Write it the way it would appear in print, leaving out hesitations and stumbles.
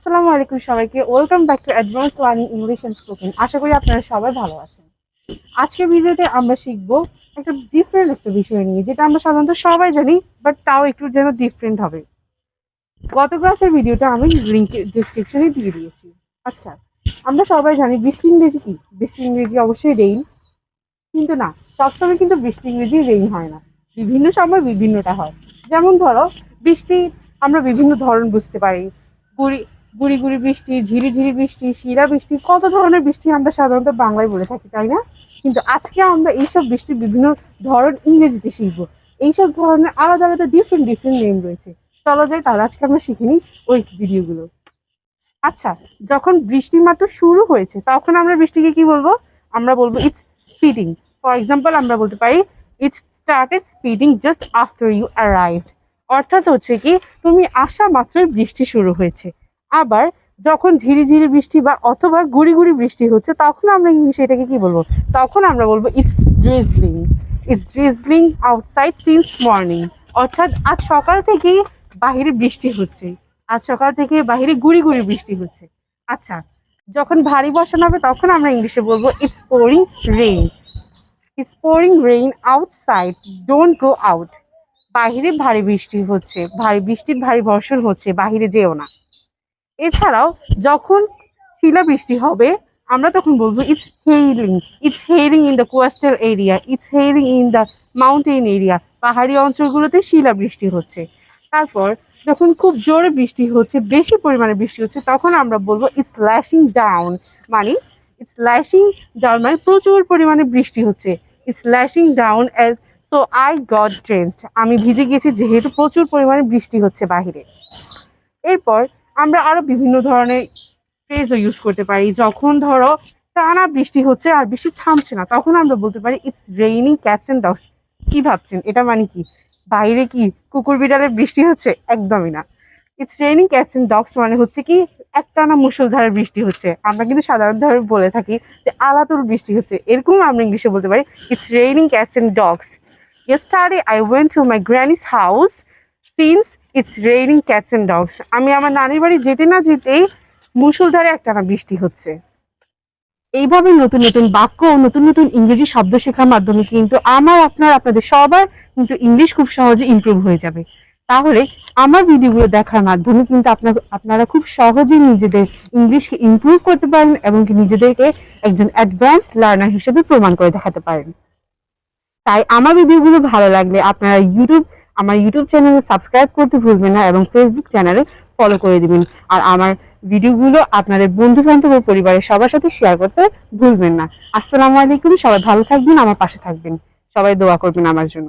আসসালামু আলাইকুম সবাইকে। Welcome back to advance learning English and spoken. আশা করি আপনারা সবাই ভালো আছেন। আজকের ভিডিওতে আমরা শিখব একটা ডিফারেন্ট একটা বিষয় নিয়ে, যেটা আমরা সাধারণত সবাই জানি, বাট তাও একটু যেন ডিফারেন্ট হবে। গত ক্লাসের ভিডিওটা আমি লিংক ডিসক্রিপশনে দিয়ে দিয়েছি। আচ্ছা, আমরা সবাই জানি বৃষ্টি ইংরেজি কি? বৃষ্টি ইংরেজি অবশ্যই রেইন, কিন্তু না, সবসময় কিন্তু বৃষ্টি ইংরেজি রেইন হয় না। বিভিন্ন সময় বিভিন্নটা হয়। যেমন ধরো, বৃষ্টি আমরা বিভিন্ন ধরন বুঝতে পারি। গুড়ি গুড়ি গুড়ি বৃষ্টি, ঝিরি ঝিরি বৃষ্টি, শিলা বৃষ্টি, কত ধরনের বৃষ্টি আমরা সাধারণত বাংলায় বলে থাকি, তাই না? কিন্তু আজকে আমরা এইসব বৃষ্টির বিভিন্ন ধরন ইংরেজিতে শিখবো। এইসব ধরনের আলাদা আলাদা ডিফারেন্ট ডিফারেন্ট নেম রয়েছে। চলো যাই, তাহলে আজকে আমরা শিখে নিই ওই ভিডিওগুলো। আচ্ছা, যখন বৃষ্টি মাত্র শুরু হয়েছে তখন আমরা বৃষ্টিকে কি বলবো? আমরা বলবো ইটস স্পিডিং। ফর এক্সাম্পল, আমরা বলতে পারি it's started speeding just after you arrived. অর্থাৎ হচ্ছে কি, তুমি আসা মাত্রই বৃষ্টি শুরু হয়েছে। আবার যখন ঝিরিঝিরি বৃষ্টি বা অথবা গুড়ি গুড়ি বৃষ্টি হচ্ছে, তখন আমরা ইংলিশে এটাকে কি বলবো? তখন আমরা বলবো it's drizzling. It's drizzling outside since morning. অর্থাৎ আজ সকাল থেকেই বাহিরে বৃষ্টি হচ্ছে, আজ সকাল থেকে বাহিরে গুড়ি গুড়ি বৃষ্টি হচ্ছে। আচ্ছা, যখন ভারী বর্ষণ হবে তখন আমরা ইংলিশে বলবো it's pouring rain. It's pouring rain outside, don't go out. বাহিরে ভারী বৃষ্টি হচ্ছে, ভারী বৃষ্টির ভারী বর্ষণ হচ্ছে, বাহিরে যেও না। এছাড়াও যখন শিলাবৃষ্টি হবে আমরা তখন বলবো it's hailing. It's hailing in the coastal area, it's hailing in the mountain area. পাহাড়ি অঞ্চলগুলোতে শিলাবৃষ্টি হচ্ছে। তারপর যখন খুব জোরে বৃষ্টি হচ্ছে, বেশি পরিমাণে বৃষ্টি হচ্ছে, তখন আমরা বলবো ইটস ল্যাশিং ডাউন। মানে ইটস ল্যাশিং ডাউন মানে প্রচুর পরিমাণে বৃষ্টি হচ্ছে। It's lashing down as so I got drenched. আমি ভিজে গেছি যেহেতু প্রচুর পরিমাণে বৃষ্টি হচ্ছে বাহিরে। এরপর আমরা আরো বিভিন্ন ধরনের ফ্রেজও ইউজ করতে পারি। যখন ধরো টানা বৃষ্টি হচ্ছে আর বৃষ্টি থামছে না, তখন আমরা বলতে পারি it's raining cats and dogs. কি ভাবছেন, এটা মানে কি? বাইরে কি কুকুর বিড়ালের বৃষ্টি হচ্ছে? একদমই না। It's raining cats and dogs মানে হচ্ছে কি, একটানা মুষলধারে বৃষ্টি হচ্ছে। আমরা কিন্তু সাধারণভাবে বলে থাকি যে আলাতুল বৃষ্টি হচ্ছে, এরকম আমরা ইংলিশে বলতে পারি it's raining cats and dogs. Yesterday I went to my granny's house since it's raining cats and dogs. আমি আমার নানির বাড়ি যেতে না যেতেই মুষলধারে একটানা বৃষ্টি হচ্ছে। এইভাবে নতুন নতুন বাক্য ও নতুন নতুন ইংরেজি শব্দ শেখার মাধ্যমে কিন্তু আপনাদের সবার কিন্তু ইংলিশ খুব সহজে ইমপ্রুভ হয়ে যাবে। তাহলে আমার ভিডিওগুলো দেখার মাধ্যমে কিন্তু আপনারা খুব সহজেই নিজেদের ইংলিশকে ইমপ্রুভ করতে পারেন এবং নিজেদেরকে একজন অ্যাডভান্স লার্নার হিসেবে প্রমাণ করে দেখাতে পারেন। তাই আমার ভিডিওগুলো ভালো লাগলে আপনারা আমার ইউটিউব চ্যানেলে সাবস্ক্রাইব করতে ভুলবেন না এবং ফেসবুক চ্যানেলে ফলো করে দিবেন। আর আমার ভিডিওগুলো আপনাদের বন্ধু বান্ধব ও পরিবারের সবার সাথে শেয়ার করতে ভুলবেন না। আসসালামু আলাইকুম, সবাই ভালো থাকবেন, আমার পাশে থাকবেন, সবাই দোয়া করবেন আমার জন্য।